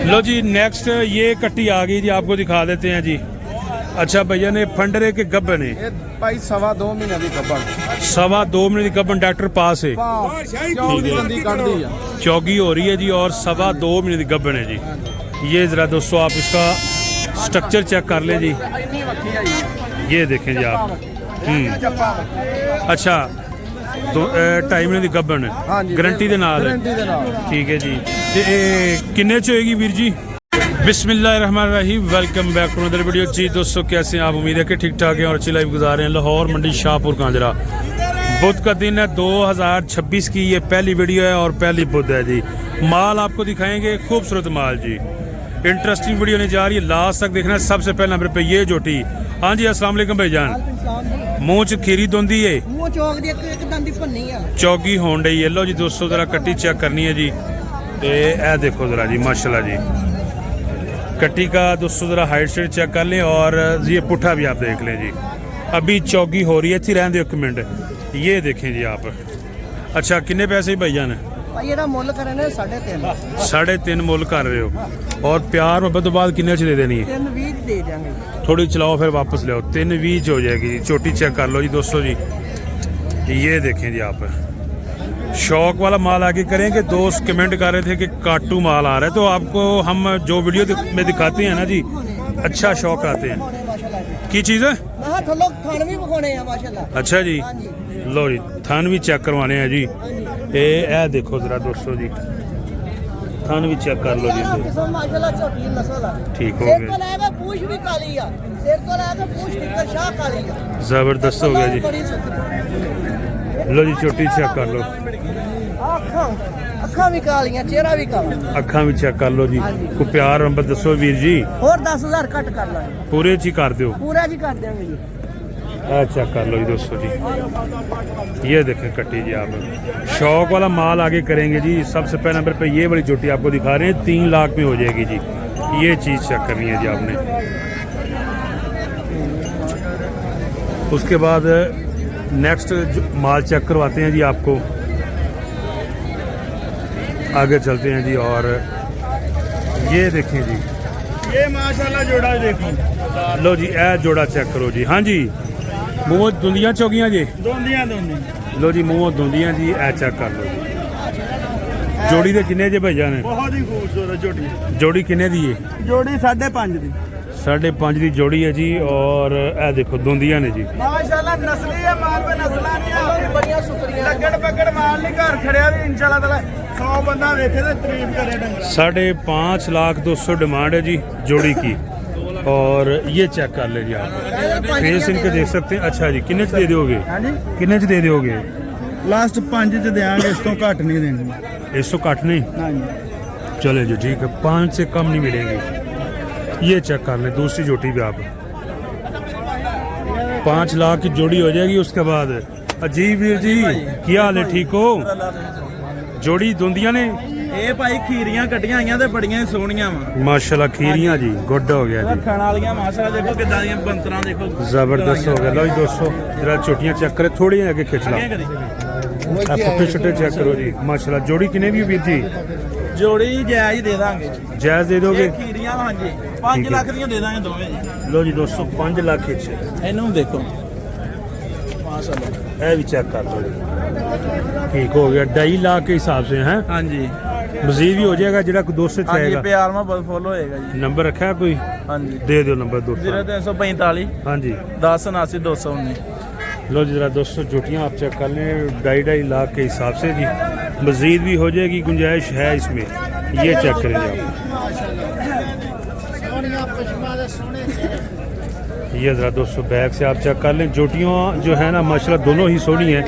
लो जी next ये कट्टी आ गई जी, आपको दिखा देते हैं जी। अच्छा भैया ने फंडरे के गब्बन है भाई 2.5 महीने की गब्बन, 2.5 महीने की गब्बन डॉक्टर पास है, चौगी हो रही है जी और 2.5 महीने की गब्बन है जी। ये जरा दोस्तों आप इसका स्ट्रक्चर चेक कर लें जी, ये देखें जी आप। अच्छा तो 2.5 महीने की गब्बन गारंटी के नाल, ठीक है जी। ते किन्ने च होएगी वीर जी? बिस्मिल्लाहिर्रहमानिर्रहीम, welcome back to another video जी। दोस्तों कैसे हैं आप? उम्मीद है कि ठीक ठाक हैं और अच्छी लाइफ गुजार रहे हैं। लाहौर मंडी शाहपुर कांजरा, बुध का दिन है 2026 की ये पहली वीडियो है और पहली बुध है जी। माल आपको दिखाएंगे, खूबसूरत माल जी, इंटरेस्टिंग वीडियो नहीं जा रही है, लास्ट तक देखना है। सबसे पहले नंबर पे ये जोटी। हाँ जी अस्सलाम वालेकुम भाईजान। मूँह च खीरी दोंदी है, चौगी होन डई है। लो जी दोस्तों जरा कट्टी चेक करनी है जी। ए देखो जरा जी माशाल्लाह जी, कट्टी का दोस्तों जरा हाइट शेट चेक कर लें और ये पुट्ठा भी आप देख लें जी। अभी चौगी हो रही है, अच्छी रहने दो एक मिनट। ये देखें जी आप। अच्छा किन्ने पैसे भाईजान? मुल कर 3.5 मुल कर रहे हो और प्यार मोहब्बत तो बाद किन्ने च दे देनी है? 3.20 दे देंगे। थोड़ी चलाओ फिर वापस ले आओ, 3.20 हो जाएगी जी। चोटी चेक कर लो जी दोस्तों जी, ये देखें जी आप। शौक वाला माल आगे करेंगे। दोस्त कमेंट कर रहे थे कि काटू माल आ रहा है, तो आपको हम जो वीडियो में दिखाते हैं ना जी, अच्छा शौक आते हैं। की चीज़ है? अच्छा जी, लो जी थान भी चेक करवाने हैं जी। ए देखो जरा दोस्तों जी, थान भी चेक कर लो जी। ठीक हो गया, जबरदस्त हो गया जी। लो जी चोटी चेक कर लो, अखा भी कालियां, चेहरा भी काला। अखा भी चेक कर लो जी। को प्यार नंबर दसो वीर जी। और 10,000 कट कर लो, पूरे ची कर दो, पूरा जी कर देंगे जी। चेक कर लो जी दोस्तों जी, ये देखें कट्टी जी आप। शौक वाला माल आगे करेंगे जी। सबसे पहले नंबर पे ये वाली जोटी आपको दिखा रहे हैं, 3 लाख में हो जाएगी जी। ये चीज़ चेक करनी है जी आपने। उसके बाद नेक्स्ट माल चेक करवाते हैं जी आपको, आगे चलते हैं जी। और ये देखें जी, ये माशाल्लाह जोड़ा देखो। लो जी ए जोड़ा चेक करो जी। हाँ जी मूँह दुंदियाँ चौगियाँ जी, लो जी मुँह दुंदियाँ जी, ए चेक कर लो जी। जोड़ी दे किन्ने जे भाईजान? बहुत ही खूबसूरत जोड़ी। जोड़ी किन्ने दी है? जोड़ी 5.5 दी। 5.5 की जोड़ी है जी। और ए देखो दुंदियाँ ने जी, माशाल्लाह नस्ली है माल पे, नस्ला नहीं है। बढ़िया शुक्रिया। लगड़ पकड़ माल नहीं घर खड़िया भी इंशाल्लाह ताला 100 बंदा देखे तो तारीफ करे। 5,50,200 डिमांड है जी जोड़ी की। और ये चेक कर ले जी आप, फेस इनके देख सकते हैं। अच्छा जी किन्ने च दे दोगे? किन्ने च दे दोगे? लास्ट 5 च देंगे, इस तो घट नहीं देंगे। इस तो घट नहीं? चले जी ठीक है, 5 से कम नहीं मिलेगी। ये चेक कर लें दूसरी जोटी भी आप। 5 लाख की जोड़ी हो जाएगी। उसके बाद अजीब वीर जी क्या हाल है, ठीक हो? जोड़ी दुंदियां ने ਇਹ ਭਾਈ ਖੀਰੀਆਂ ਕੱਟੀਆਂ ਆਈਆਂ ਤੇ ਬੜੀਆਂ ਸੋਹਣੀਆਂ ਵਾ माशाल्लाह। खीरियां जी गुड हो गया जी, ਰੱਖਣ ਵਾਲੀਆਂ ਮਾਸ਼ਾਅੱਲਾ। ਦੇਖੋ ਕਿਦਾਂ ਦੀਆਂ ਬੰਤਰਾਂ ਦੇਖੋ, जबरदस्त हो गया। लो जी दोस्तों जरा चोटियां चेक करें, थोड़ी आगे खिंच ला, पुट्टे छुट्टे चेक करो जी माशाल्लाह। जोड़ी किन्ने भी वीर जी? ਜੋੜੀ ਜਾਇਜ਼ ਦੇ ਦਾਂਗੇ। जायज दे दोगे? ਖੀਰੀਆਂ ਹਾਂਜੀ 5 ਲੱਖ ਦੀਆਂ ਦੇ ਦਾਂਗੇ ਦੋਵੇਂ ਜੀ। लो जी दोस्तों 5 लाख खिंच, ਇਹਨੂੰ ਦੇਖੋ ਮਾਸ਼ਾਅੱਲਾ। ए भी चेक कर लो जी, ठीक हो गया। 2.5 लाख के हिसाब से हैं। ਹਾਂਜੀ मजीद भी हो जाएगा जरा दोस्त से ਹਾਂਜੀ आएगा। ਪਿਆਰ ਮੁਹੱਬਤ ਫੁੱਲ ਹੋਏਗਾ ਜੀ। नंबर रखा है कोई? ਹਾਂਜੀ दे दो नंबर दोस्तों। 0345 हाँ जी 1079 219। लो जी जरा दोस्तों जोटियाँ आप चेक कर लें, 2.5 लाख के हिसाब से जी। मजीद भी हो जाएगी, गुंजाइश है इसमें। ये चेक करेंगे आप। ये ज़रा दोस्तों बैग से आप चेक कर लें। जोटियाँ जो है ना माशाल्लाह दोनों ही सोहनी है,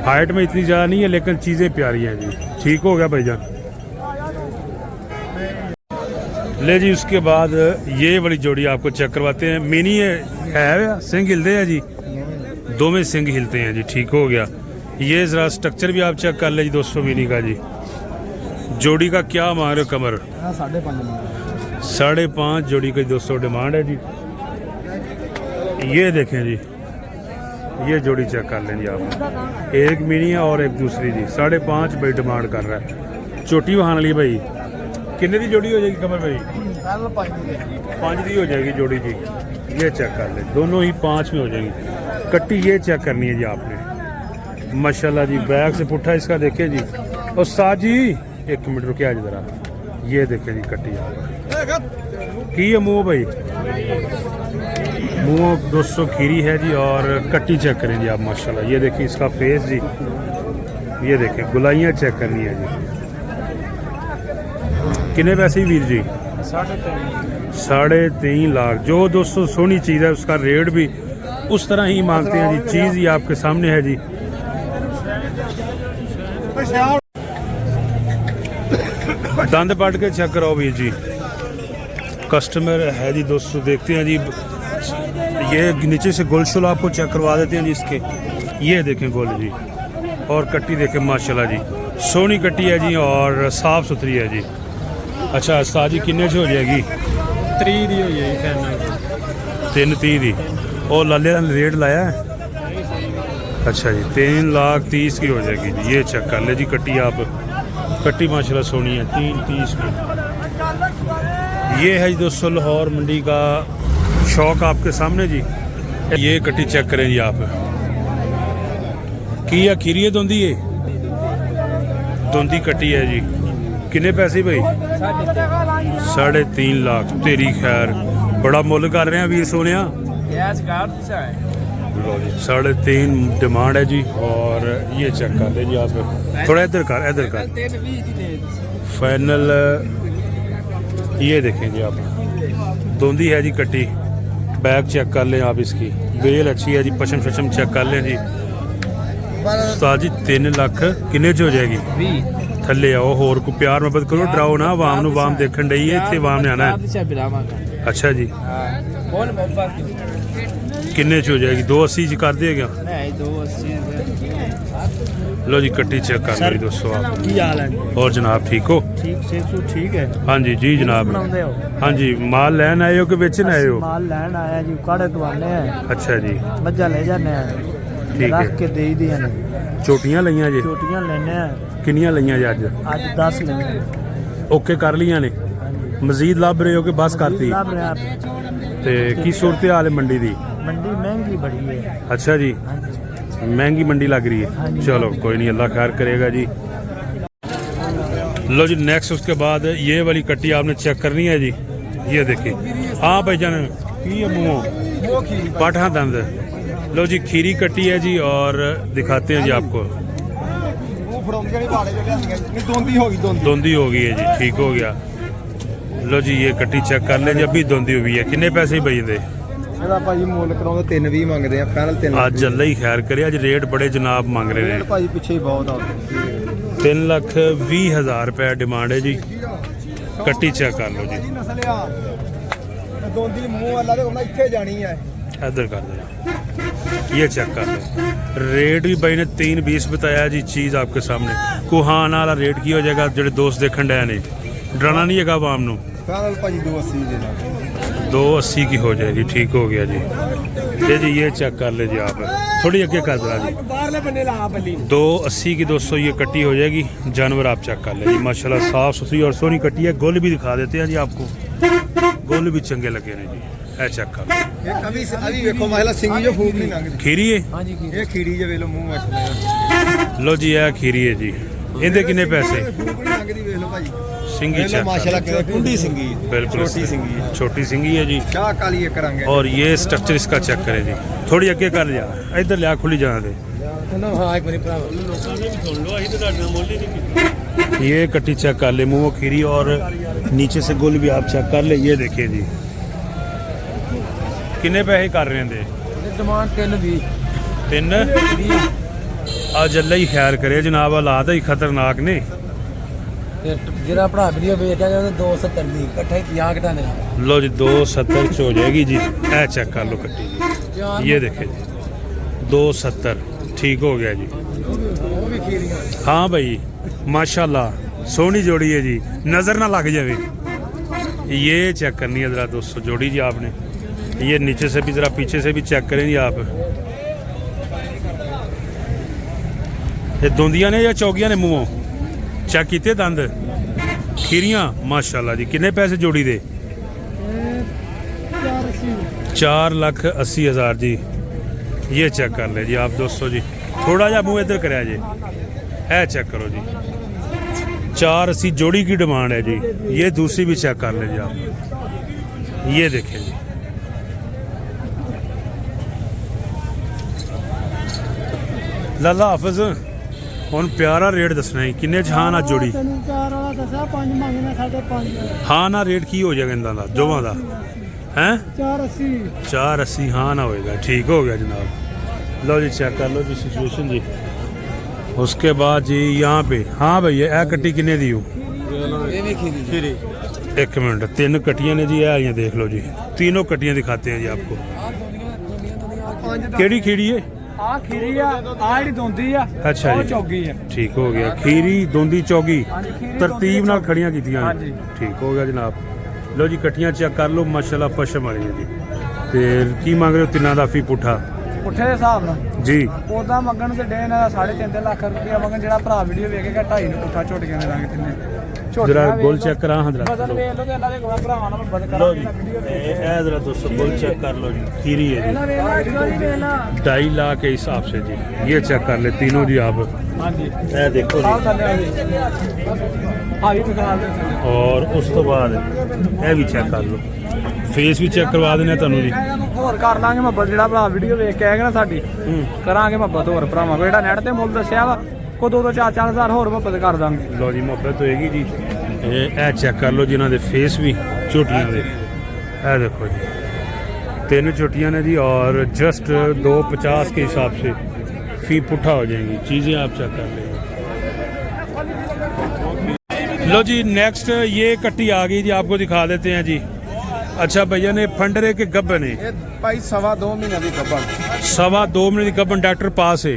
हाइट में इतनी ज़्यादा नहीं है लेकिन चीज़ें प्यारी हैं जी। ठीक हो गया भाईजान। ले जी उसके बाद ये वाली जोड़ी आपको चेक करवाते हैं। मिनी है सिंग हिलते हैं जी, दो में सिंग हिलते हैं जी। ठीक हो गया। ये ज़रा स्ट्रक्चर भी आप चेक कर ले जी दोस्तों मिनी का जी। जोड़ी का क्या मांग रहे हो कमर? 5.5 जोड़ी की 200 डिमांड है जी। ये देखें जी, ये जोड़ी चेक कर लें जी आप। एक मिनी है और एक दूसरी जी। 5.5 भाई डिमांड कर रहा है। चोटी बहाने लिए भाई किन्ने की जोड़ी हो जाएगी कमर भाई? ਪਹਿਲਾਂ 5 ਦੀ 5 की हो जाएगी जोड़ी जी। ये चेक कर ले, दोनों ही 5 में हो जाएगी। कट्टी ये चेक करनी है जी आपने, माशाल्लाह जी। बैग से पुट्ठा इसका देखिए जी। और साथ जी 1 मिनट रुके आज जरा, ये देखिए जी कट्टी की है मुँह भाई, मुँह 200 खीरी है जी। और कट्टी चेक करें जी आप माशाल्लाह। ये देखिए इसका फेस जी, ये देखिए गुलाइयाँ चेक करनी है जी। कितने पैसे वीर जी? 3.5 लाख। जो दोस्तों सोनी चीज़ है उसका रेट भी उस तरह ही मांगते हैं जी। चीज़ ही आपके सामने है जी। दंद पाट के चेक कराओ वीर जी। कस्टमर है जी दोस्तों, देखते हैं जी। ये नीचे से गोल शोल आपको चेक करवा देते हैं जी इसके। ये देखें गोल जी, और कट्टी देखें माशाल्लाह जी। सोनी कट्टी है जी और साफ़ सुथरी है जी। अच्छा उस्ताद जी किन्ने च हो जाएगी? 3 ਦੀ ਹੋਈ ਹੈ 3.30 दी। और लाले का रेट लाया है? अच्छा जी 3,30,000 की हो जाएगी जी। ये चेक कर ले जी कट्टी आप। कट्टी माशाल्लाह सोनी है 3.30 की। ये है जी दोस्तों लाहौर मंडी का शौक आपके सामने जी। ये कट्टी चेक करें जी आप। की है खीरी है दोंदी है? दोंदी कट्टी है जी। किन्ने पैसे भाई? 3.5 लाख। तेरी खैर बड़ा मुੱਲ कर रहे हैं वीर सोनिया। 3.5 डिमांड है जी। और ये चेक कर ले जी आप। थोड़ा इधर कर फाइनल। ये देखें जी आप, दोंदी है जी कट्टी। बैग चेक कर लें आप इसकी, बेल अच्छी है जी। पशम शशम चेक कर लें जी। उस्ताद जी 3 लाख किन्ने च हो जाएगी? थले आओ, होर को प्यार मोहब्बत करो, डराओ ना। वाम नु वाम देखन डई है, इत्थे वाम ने आना है। अच्छा जी किन्ने च हो जाएगी? 280 च कर देगा? लो जी कट्टी चेक कर लो जी दोस्तों आप। और जनाब ठीक हो? ठीक है। हाँ जी जी जनाब। हाँ जी माल लैन आए हो कि बेचन आए हो? माल लैन आया जी, काड़े दवाने हैं। अच्छा जी मज्जा ले जाने हैं, ठीक रख है। के दे दिया ने। चोटियां लईयां जी? चोटियां लेने हैं। किन्नियां लईयां जी अज? आज 10 लेने। ओके कर लिया ने? मजीद लभ रहे हो कि बस करती? ते की सूरत हाल है मंडी दी? मंडी महंगी बड़ी है। अच्छा जी महंगी मंडी लग रही है। चलो कोई नहीं, अल्लाह खैर करेगा जी। लो जी नेक्स्ट उसके बाद ये वाली कट्टी आपने चेक करनी है जी। ये देखिए। हाँ भाईजान की है मुँह पाठा दंद। लो जी खीरी कट्टी है जी। और दिखाते हैं जी आपको। दोंदी हो गई है जी, ठीक हो गया। लो जी ये कट्टी चेक कर ले जी, अभी दोंदी हुई है। किन्ने पैसे भाई दे? ਇਹਦਾ ਭਾਜੀ ਮੁੱਲ ਕਰਾਉਂਦੇ 3.20 ਮੰਗਦੇ ਆ, ਫਾਈਨਲ 3 ਅੱਜ ਅੱਲਾ ਹੀ ਖੈਰ ਕਰੇ। ਅੱਜ ਰੇਟ ਬੜੇ ਜਨਾਬ ਮੰਗ ਰਹੇ ਨੇ ਭਾਜੀ, ਪਿੱਛੇ ਹੀ ਬਹੁਤ ਆ। 3,20,000 रुपए डिमांड है जी। कट्टी चेक कर लो जी। ਨਸਲਿਆ ਦੋਂਦੀ ਮੂੰਹ ਵਾਲਾ ਤੇ ਉਹਨਾਂ ਇੱਥੇ ਜਾਣੀ ਹੈ। इधर कर दो, ये चेक कर लो। रेट भी भाई ने 3.20 बताया जी। चीज़ आपके सामने कुहाना वाला रेट की हो जाएगा। जो दोस्त देखने डे ने, डराना नहीं है आवाम नू। ਫਾਈਨਲ ਭਾਜੀ 280 ਦੇ ਨਾਲ 280 की हो जाएगी, ठीक हो गया जी। ये जी ये चेक कर ले जी आप। थोड़ी अगे कर दो जी। 280 की 200 ये कट्टी हो जाएगी। जानवर आप चेक कर ले जी माशाल्लाह, साफ सुथरी और सोनी कट्टी है। गोल भी दिखा देते हैं जी आपको, गोल भी चंगे लगे ने जी। ਇਹ ਚੈੱਕ ਕਰ ਇਹ ਅਭੀ ਵੇਖੋ ਮਾਹਲਾ ਸਿੰਘੀ ਜੋ ਫੂਕ ਨਹੀਂ ਲੰਘਦੀ। ਖੀਰੀ ਹੈ? ਹਾਂਜੀ ਇਹ ਖੀਰੀ ਜੇ ਵੇਖ ਲਓ ਮੂੰਹ ਮਛਲਾ। ਲੋ ਜੀ ਇਹ ਖੀਰੀ ਹੈ ਜੀ। ਇਹਦੇ ਕਿੰਨੇ ਪੈਸੇ? ਫੂਕ ਨਹੀਂ ਲੰਘਦੀ, ਵੇਖ ਲਓ ਭਾਜੀ। ਸਿੰਘੀ ਚੈੱਕ ਮਾਸ਼ਾਅੱਲਾ ਕੁੰਡੀ ਸਿੰਘੀ, बिल्कुल छोटी सिंगी है। छोटी सिंगी है जी। शाह काली एक रंग है। और ये स्ट्रक्चर इसका चेक करें जी। थोड़ी अगे कर जा, इधर लिया खुली जाना दे। ये कट्टी चेक कर ले, मुँह खीरी और नीचे से गुल भी आप चेक कर ले। ये देखिए जी किन्ने पैसे कर रहे हैं? डिमांड 3.20। 3.20। आज अल्लाह ही खैर करे जनाब, हालात ही खतरनाक ने। ਜਿਹੜਾ ਭਰਾ ਵੀਡੀਓ ਵੇਖਿਆ ਗਿਆ 270 ਦੀ ਇਕੱਠਾ 50 ਘਟਾ ਦੇਣਾ। लो जी 270 हो जाएगी जी। ऐ चेक कर लो कट्टी जी। ये देखे जी 270 ठीक हो गया जी। हाँ भाई माशाल्लाह सोहनी जोड़ी है जी, नज़र ना लग जाए। ये चेक करनी है ज़रा दोस्तों जोड़ी जी आपने। ये नीचे से भी ज़रा पीछे से भी चेक करें जी आप। ये दोंदियाँ ने या चौकियाँ ने मुँह चेक किए दंद? खीरियाँ माशाल्लाह जी। किन्ने पैसे जोड़ी दे? 4,80,000 जी। ये चेक कर ले जी आप दोस्तों जी। थोड़ा जा मुँह इधर कराया जी, है चेक करो जी। 4,80 जोड़ी की डिमांड है जी। ये दूसरी भी चेक कर ले जी आप, ये देखें जी। लाला हाफिज ਹੁਣ ਪਿਆਰਾ ਰੇਟ ਦੱਸਣਾ ਹੈ, ਕਿੰਨੇ ਚ ਹਾਂ ਨਾ ਜੋੜੀ? ਹਾਂ ਨਾ ਰੇਟ ਕੀ ਹੋ ਜਾਏਗਾ ਇਹਨਾਂ ਦਾ ਦੋਵਾਂ ਦਾ? ਹੈ 480 हाँ ना होएगा। ठीक हो गया जनाब। लो जी चेक कर लो जी सिचुएशन जी। उसके बाद जी यहाँ पे हाँ भैया ए कट्टी किन्ने दी हो? एक मिनट, 3 कट्टियां ने जी। ये देख लो जी, तीनों कट्टियां दिखाते हैं जी आपको। केड़ी खीड़ी है? अच्छा जी, ठीक हो गया। खीरी दोंदी चौगी तरतीब नाल खड़ियां कीतियां। ठीक हो गया जनाब। लो जी कट्टियां चेक कर लो माशाल्लाह पशम वाली जी। ते की मांग रहे हो तिना दा फी पुठा? ਪੁੱਠੇ ਦੇ ਹਿਸਾਬ ਨਾਲ जी ਉਹਦਾ ਮੰਗਣ ਤੇ ਡੇ ਇਹਨਾਂ ਦਾ 3.5 ਲੱਖ ਰੁਪਇਆ ਮੰਗਣ। ਜਿਹੜਾ ਭਰਾ ਵੀਡੀਓ ਵੇਖੇਗਾ 2.5 ਨੂੰ ਪੁੱਠਾ ਝੋਟ ਕੇ ਦੇਵਾਂਗੇ ਤਿੰਨੇ। जरा गोल चेक करा हजरा। ਬਦਲ ਵੇਖ ਲੋ ਤੇ ਅੱਲਾ ਦੇ ਭਰਾਵਾਂ ਨਾਲ ਬਦਲ लो ਕਰਾਂਗੇ जी ਵੀਡੀਓ ए जरा दोस्तों गोल चेक कर लो जी। खीरी है ਇਹਨਾਂ ਵੇਖ ਲਾ ਚੋਰੀ ਵੇਖ ਲਾ। 2.5 लाख के हिसाब से जी। ये चेक कर ले तीनों जी आप। ਹਾਂਜੀ ए देखो ਆਹ जी। ਥੱਲੇ ਆ ਜੀ। ਆ ਵੀ ਦਿਖਾ ਦੇ ਥੱਲੇ। और उस तो बाद ए भी चेक कर लो। फेस भी चेक करवा देना ਤੁਹਾਨੂੰ ਜੀ। ਹੋਰ ਕਰ ਲਾਂਗੇ ਮੁਹੱਬਤ। ਜਿਹੜਾ ਭਰਾ ਵੀਡੀਓ ਵੇਖ ਕੇ ਆਏਗਾ ਨਾ ਸਾਡੀ, ਕਰਾਂਗੇ ਮੁਹੱਬਤ ਹੋਰ ਭਰਾਵਾਂ ਕੋਲ। ਜਿਹੜਾ ਨੈਟ ਤੇ ਮੁੱਲ ਦੱਸਿਆ ਵਾ ਕੋ 2-4 ਹਜ਼ਾਰ ਹੋਰ ਮੁਹੱਬਤ ਕਰ ਦਾਂਗੇ। ਲੋ ਜੀ ਮੁਹੱਬਤ ਹੋਏਗੀ ਜੀ। ਇਹ ਚੈੱਕ ਕਰ ਲਓ ਜਿਨ੍ਹਾਂ ਦੇ ਫੇਸ ਵੀ ਝੋਟੀਆਂ ਦੇ। ਇਹ देखो जी 3 ਝੋਟੀਆਂ ने जी और जस्ट 250 के हिसाब से फी पुट्ठा हो जाएंगी। चीज़ें आप चेक कर लेंगे। लो जी नेक्स्ट ये कट्टी आ गई जी, आपको दिखा देते हैं जी। अच्छा भैया ने फंडरे के गब्बन है ਭਾਈ 2.5 ਮਹੀਨੇ ਦੀ ਗੱਬਣ। 2.25 महीने की गब्बन डॉक्टर पास है।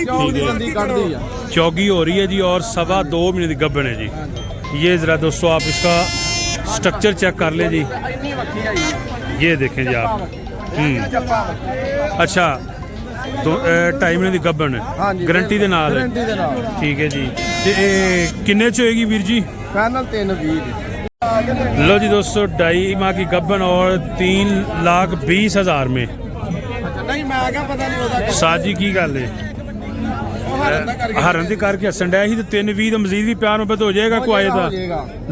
ਜਲਦੀ ਕੱਢਦੀ ਆ। चौगी हो रही है जी और 2.25 महीने की गब्बन है जी। ये ज़रा दोस्तों आप इसका स्ट्रक्चर चेक कर लें जी। ये देखें जी आप। अच्छा 2.5 महीने की गब्बन गारंटी के नाल है। ठीक है जी। ते किन्ने च होएगी वीर जी? ਫਾਈਨਲ 320 लो जी दोस्तों 2.5 माह की गब्बन और 3,20,000 में। ਨਹੀਂ ਮੈਂ ਕਿਹਾ ਪਤਾ ਨਹੀਂ ਉਹਦਾ साजी की गल है हरन दी करके हसन डे ही। तो 320 ਦਾ ਮਜ਼ੀਦ ਵੀ ਪਿਆਰ ਮੁਹੱਬਤ ਹੋ ਜਾਏਗਾ ਕੁਆਏ ਦਾ।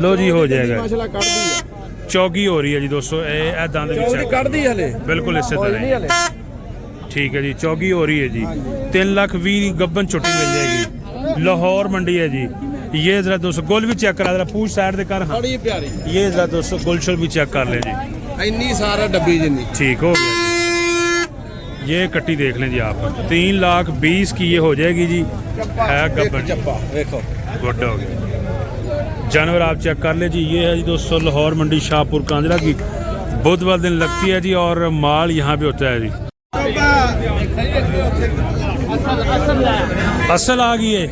ਲੋ ਜੀ ਹੋ ਜਾਏਗਾ। ਮਸਲਾ ਕੱਢਦੀ ਆ। ਚੌਗੀ ਹੋ ਰਹੀ है जी दोस्तों। ਇਹ ਇਦਾਂ ਦੇ ਵਿੱਚ ਕੱਢਦੀ ਹਲੇ ਬਿਲकुल ਇਸੇ ਤਰ੍ਹਾਂ। ठीक है जी चौगी हो रही है जी। 3,20,000 की गब्बन छुट्टी मिल जाएगी। लाहौर मंडी है जी। ये जरा दोस्तों गुल भी चेक करा, जरा पूछ साइड दे कर। हाँ ਬੜੀ ਪਿਆਰੀ। ये जरा दोस्तों गुलशल भी चेक कर ले जी। ਇੰਨੀ ਸਾਰਾ ਡੱਬੀ ਜਿੰਨੀ। ठीक हो गया जी। ये कट्टी देख लें जी आप। 3,20,000 की ये हो जाएगी जी। है गब्बन ਚੱਪਾ ਵੇਖੋ। गुड हो गया। जानवर आप चेक कर ले जी। ये है जी दोस्तों लाहौर मंडी शाहपुर कांजरा की। बुधवार दिन लगती है जी और माल यहाँ पे होता है जी। असल आ गई है।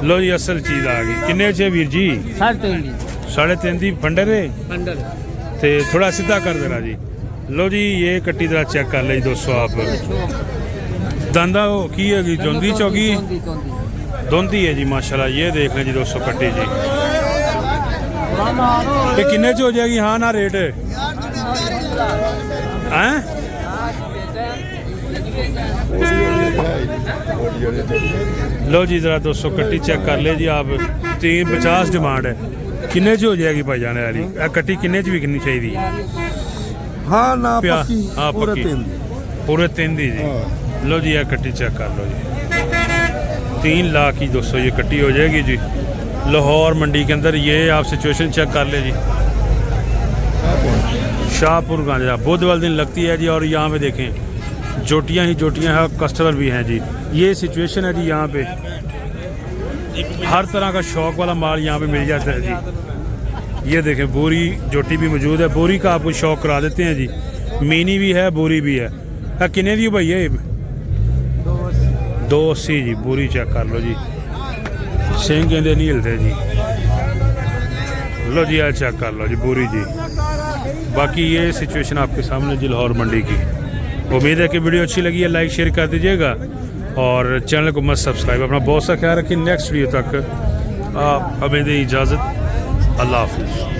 लो जी असल चीज आ गई। किन्ने च वीर जी? 3.5 दी फंडर है ते थोड़ा सीधा कर देना जी। लो जी ये कट्टी जरा चेक कर ले जी दोस्तों आप। दांदा की है जी? जोंदी चौगी दोंदी है जी माशाल्लाह। ये देख लें जी दोस्तों कट्टी जी। ये किन्ने च हो जाएगी हाँ ना रेट? हैं लो जी जरा दोस्तों कट्टी चेक कर ले जी आप। 350 डिमांड है। किन्ने च हो जाएगी भाई जाने वाली? कट्टी किन्ने च बिकनी चाहिए? ਹਾਂ ਨਾ ਪਿਆ ਪੱਕੀ हाँ ਪੂਰੇ पक्की 3 पूरे 3 दी जी। लो जी यह कट्टी चेक कर लो जी। 3 लाख की दोस्तों ये कट्टी हो जाएगी जी। लाहौर मंडी के अंदर ये आप सिचुएशन चेक कर ले जी। शाहपुर गांजरा बुधवार दिन लगती है जी। और यहाँ पे देखें जोटियाँ ही जोटियाँ हैं, कस्टमर भी हैं जी। ये सिचुएशन है जी। यहाँ पे हर तरह का शौक वाला माल यहाँ पे मिल जाता है जी। ये देखें बोरी जोटी भी मौजूद है। बोरी का आपको शौक करा देते हैं जी। मीनी भी है बोरी भी है। किन्ने दी भैया? 280 जी। बोरी चेक कर लो जी। सिंह कहते नहीं हिलते जी। लो जी यार चेक कर लो जी बोरी जी। बाकी ये सिचुएशन आपके सामने जी लाहौर मंडी की। उम्मीद है कि वीडियो अच्छी लगी है। लाइक शेयर कर दीजिएगा और चैनल को मत सब्सक्राइब। अपना बहुत सा ख्याल रखिए। नेक्स्ट वीडियो तक आप हमें दें इजाज़त। अल्लाह हाफिज़।